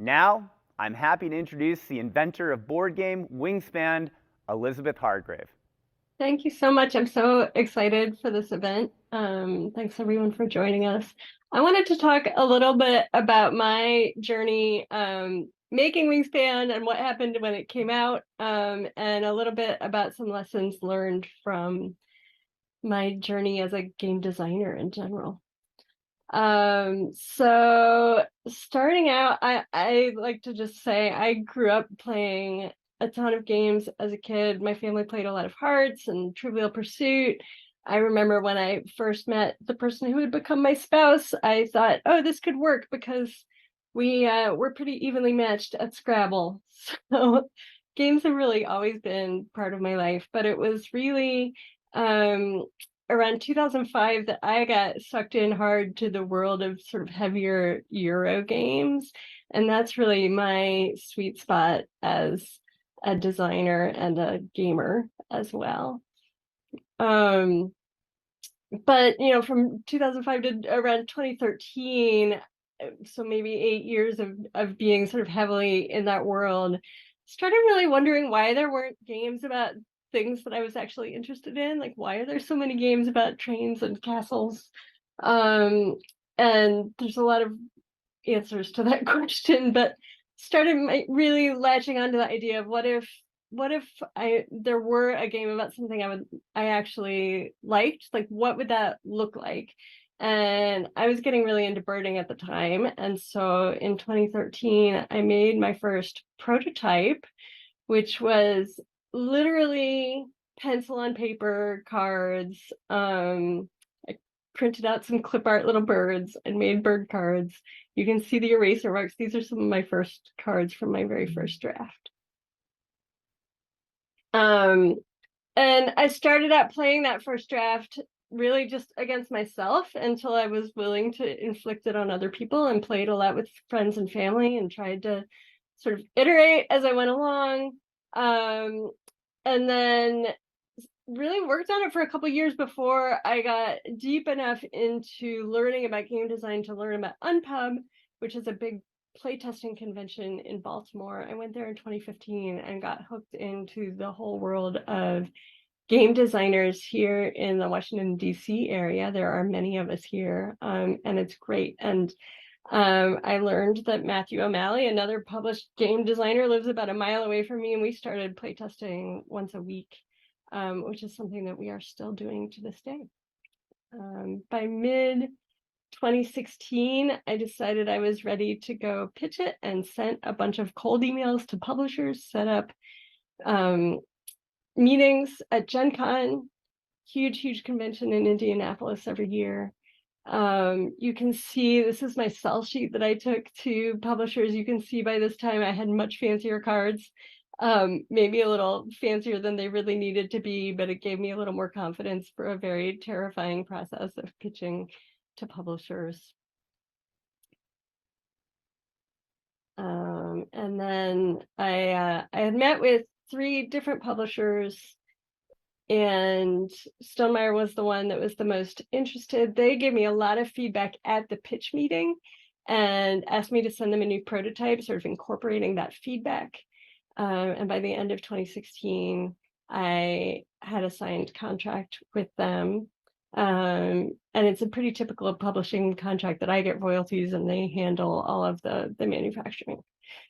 Now, I'm happy to introduce the inventor of board game Wingspan, Elizabeth Hargrave. Thank you so much. I'm so excited for this event. Thanks everyone for joining us. I wanted to talk a little bit about my journey making Wingspan and what happened when it came out, and a little bit about some lessons learned from my journey as a game designer in general. So starting out, I like to just say I grew up playing a ton of games as a kid. My family played a lot of Hearts and Trivial Pursuit. I remember when I first met the person who would become my spouse, I thought, oh, this could work because we're pretty evenly matched at Scrabble. So games have really always been part of my life, but it was really um around 2005 that I got sucked in hard to the world of sort of heavier Euro games. And that's really my sweet spot as a designer and a gamer as well. Um, but from 2005 to around 2013, so maybe 8 years of being sort of heavily in that world, started really wondering why there weren't games about things that I was actually interested in. Like, why are there so many games about trains and castles? Um, and there's a lot of answers to that question, but started really latching onto the idea of what if there were a game about something I actually liked, like what would that look like? And I was getting really into birding at the time, and so in 2013 I made my first prototype, which was literally pencil on paper cards. I printed out some clip art little birds and made bird cards. You can see the eraser marks. These are some of my first cards from my very first draft. Um, and I started out playing that first draft really just against myself until I was willing to inflict it on other people, and played a lot with friends and family and tried to sort of iterate as I went along. Um, and then really worked on it for a couple years before I got deep enough into learning about game design to learn about Unpub, which is a big playtesting convention in Baltimore. I went there in 2015 and got hooked into the whole world of game designers here in the Washington, D.C. area. There are many of us here, and it's great. And I learned that Matthew O'Malley, another published game designer, lives about a mile away from me, and we started playtesting once a week, which is something that we are still doing to this day. By mid 2016, I decided I was ready to go pitch it and sent a bunch of cold emails to publishers, set up meetings at Gen Con, huge convention in Indianapolis every year. You can see this is my sell sheet that I took to publishers. You can see by this time I had much fancier cards, maybe a little fancier than they really needed to be, but it gave me a little more confidence for a very terrifying process of pitching to publishers. And then I had met with 3 different publishers, and Stonemaier was the one that was the most interested. They gave me a lot of feedback at the pitch meeting and asked me to send them a new prototype, sort of incorporating that feedback. And by the end of 2016, I had a signed contract with them. And it's a pretty typical publishing contract that I get royalties and they handle all of the manufacturing.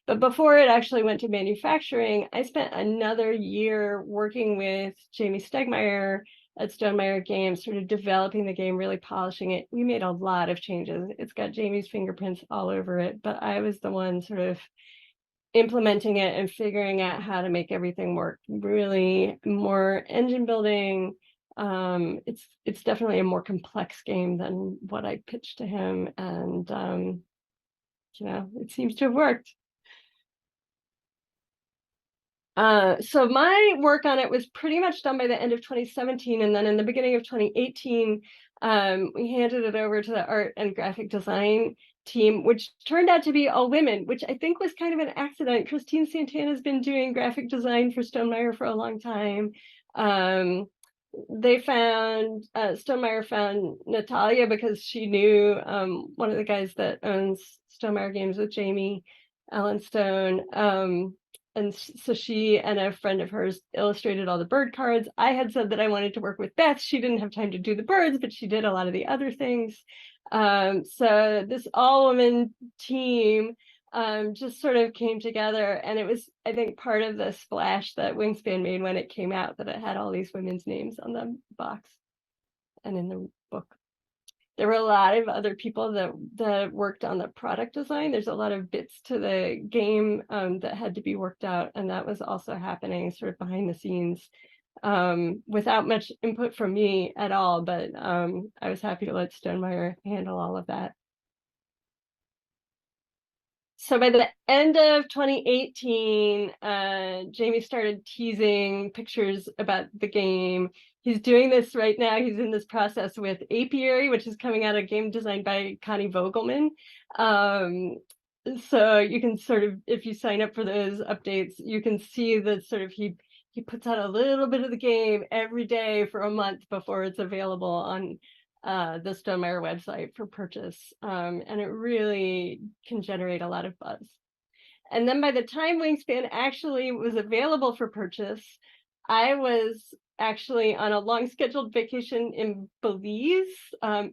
But before it actually went to manufacturing, I spent another year working with Jamie Stegmaier at Stonemaier Games, sort of developing the game, really polishing it. We made a lot of changes. It's got Jamie's fingerprints all over it, but I was the one sort of implementing it and figuring out how to make everything work. Really more engine building. It's definitely a more complex game than what I pitched to him, and it seems to have worked. So my work on it was pretty much done by the end of 2017, and then in the beginning of 2018, we handed it over to the art and graphic design team, which turned out to be all women, which I think was kind of an accident. Christine Santana's been doing graphic design for Stonemaier for a long time. Stonemaier found Natalia because she knew one of the guys that owns Stonemaier Games with Jamie. Ellen Stone. And so she and a friend of hers illustrated all the bird cards. I had said that I wanted to work with Beth. She didn't have time to do the birds, but she did a lot of the other things. So this all-woman team just sort of came together, and it was, I think, part of the splash that Wingspan made when it came out, that it had all these women's names on the box and in the book. There were a lot of other people that worked on the product design. There's a lot of bits to the game that had to be worked out, and that was also happening sort of behind the scenes without much input from me at all, but I was happy to let Stonemeyer handle all of that. So by the end of 2018, Jamie started teasing pictures about the game. He's doing this right now. He's in this process with Apiary, which is coming out, a game designed by Connie Vogelman. So you can sort of, if you sign up for those updates, you can see that sort of he puts out a little bit of the game every day for a month before it's available on the Stonemeyer website for purchase, and it really can generate a lot of buzz. And then by the time Wingspan actually was available for purchase, I was actually on a long scheduled vacation in Belize,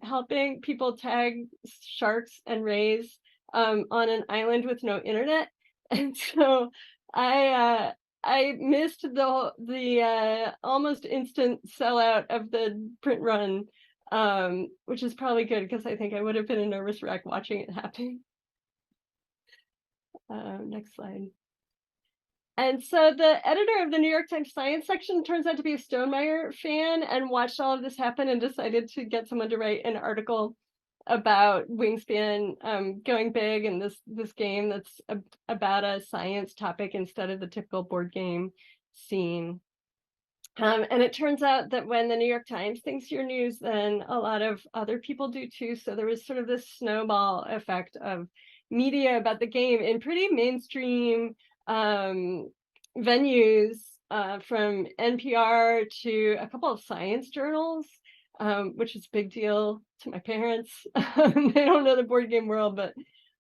helping people tag sharks and rays on an island with no internet. And so I missed the almost instant sellout of the print run, which is probably good, because I think I would have been a nervous wreck watching it happen. Next slide. And so the editor of the New York Times science section turns out to be a Stonemeyer fan and watched all of this happen and decided to get someone to write an article about Wingspan going big, and this game that's about a science topic instead of the typical board game scene. And it turns out that when the New York Times thinks you're news, then a lot of other people do too. So there was sort of this snowball effect of media about the game in pretty mainstream venues, from NPR to a couple of science journals, which is a big deal to my parents. They don't know the board game world, but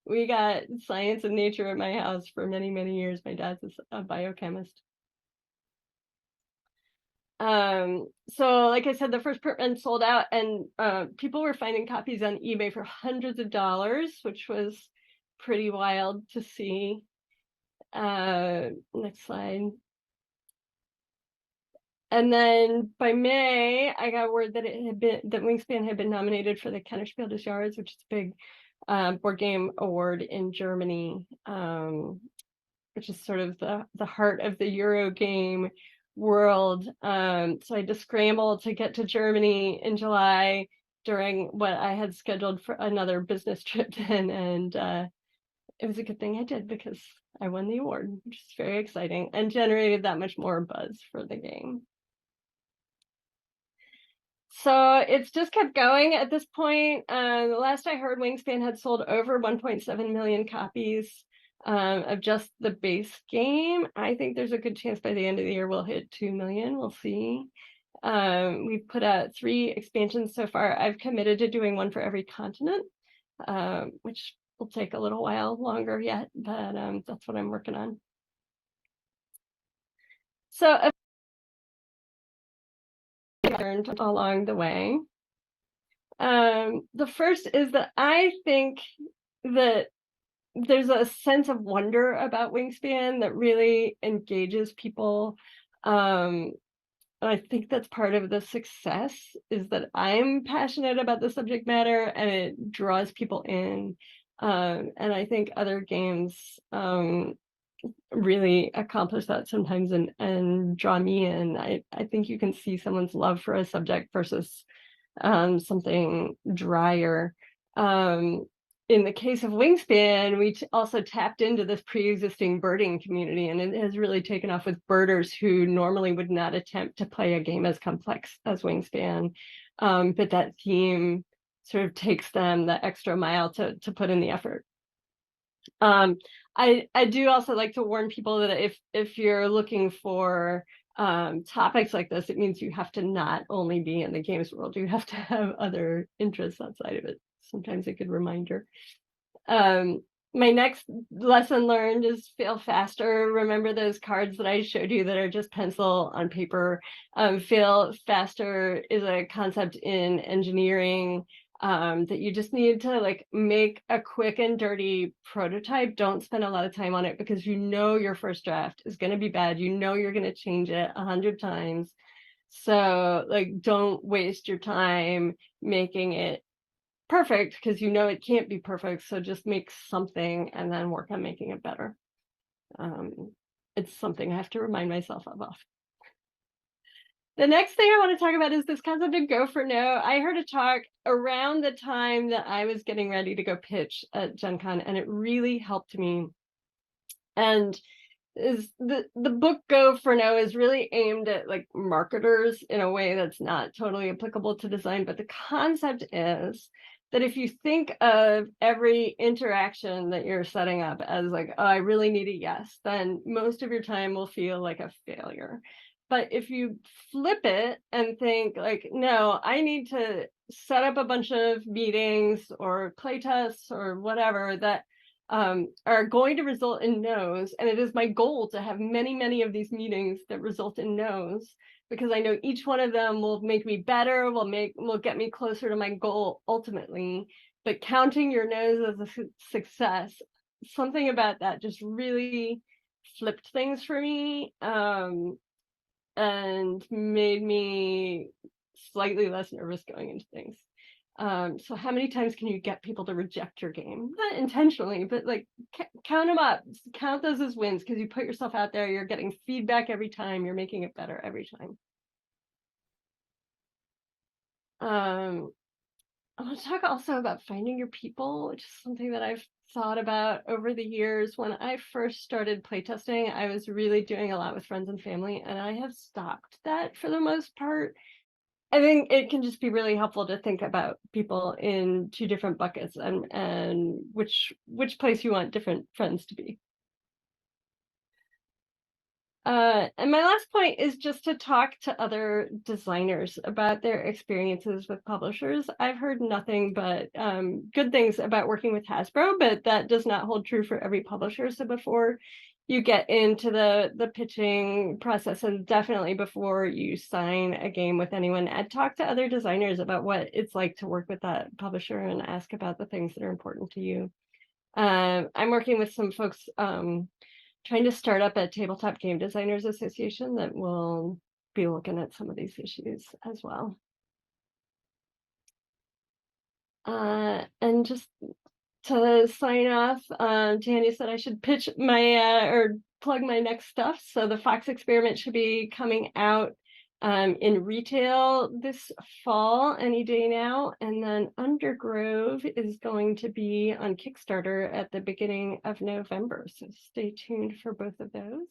we got Science and Nature at my house for many, many years. My dad's a biochemist. So like I said, the first print run sold out, and people were finding copies on eBay for hundreds of dollars, which was pretty wild to see. Next slide. And then by May, I got word that Wingspan had been nominated for the Kennerspiel des Jahres, which is a big board game award in Germany, which is sort of the heart of the Euro game world. So I had to scramble to get to Germany in July during what I had scheduled for another business trip then, and it was a good thing I did, because I won the award, which is very exciting and generated that much more buzz for the game. So it's just kept going at this point. The last I heard, Wingspan had sold over 1.7 million copies of just the base game. I think there's a good chance by the end of the year we'll hit 2 million. We'll see. We've put out 3 expansions so far. I've committed to doing one for every continent, which will take a little while longer yet, but that's what I'm working on. So learned along the way. The first is that I think that there's a sense of wonder about Wingspan that really engages people. I think that's part of the success, is that I'm passionate about the subject matter and it draws people in. And I think other games really accomplish that sometimes and draw me in. I think you can see someone's love for a subject versus something drier. In the case of Wingspan, we also tapped into this pre-existing birding community, and it has really taken off with birders who normally would not attempt to play a game as complex as Wingspan. But that theme sort of takes them the extra mile to put in the effort. I do also like to warn people that if you're looking for topics like this, it means you have to not only be in the games world, you have to have other interests outside of it. Sometimes a good reminder. My next lesson learned is fail faster. Remember those cards that I showed you that are just pencil on paper. Fail faster is a concept in engineering that you just need to like make a quick and dirty prototype. Don't spend a lot of time on it because you know your first draft is going to be bad. You know you're going to change it 100 times. So like, don't waste your time making it perfect because you know it can't be perfect. So just make something and then work on making it better. It's something I have to remind myself of often. The next thing I want to talk about is this concept of go for no. I heard a talk around the time that I was getting ready to go pitch at Gen Con, and it really helped me. And is the book Go for No is really aimed at like marketers in a way that's not totally applicable to design, but the concept is that if you think of every interaction that you're setting up as like, oh, I really need a yes, then most of your time will feel like a failure. But if you flip it and think like, no, I need to set up a bunch of meetings or play tests or whatever that are going to result in no's. And it is my goal to have many, many of these meetings that result in no's, because I know each one of them will make me better, will get me closer to my goal ultimately. But counting your no's as a success, something about that just really flipped things for me, and made me slightly less nervous going into things. So how many times can you get people to reject your game? Not intentionally, but like count them up, count those as wins, because you put yourself out there, you're getting feedback every time, you're making it better every time. I want to talk also about finding your people, which is something that I've thought about over the years. When I first started playtesting, I was really doing a lot with friends and family, and I have stopped that for the most part. I think it can just be really helpful to think about people in two different buckets and which place you want different friends to be. And my last point is just to talk to other designers about their experiences with publishers. I've heard nothing but good things about working with Hasbro, but that does not hold true for every publisher. So before you get into the pitching process, and definitely before you sign a game with anyone, I'd talk to other designers about what it's like to work with that publisher and ask about the things that are important to you. I'm working with some folks trying to start up a Tabletop Game Designers Association that will be looking at some of these issues as well. And just to sign off, Tanya said I should pitch my or plug my next stuff. So the Fox Experiment should be coming out in retail this fall, any day now. And then Undergrove is going to be on Kickstarter at the beginning of November. So stay tuned for both of those.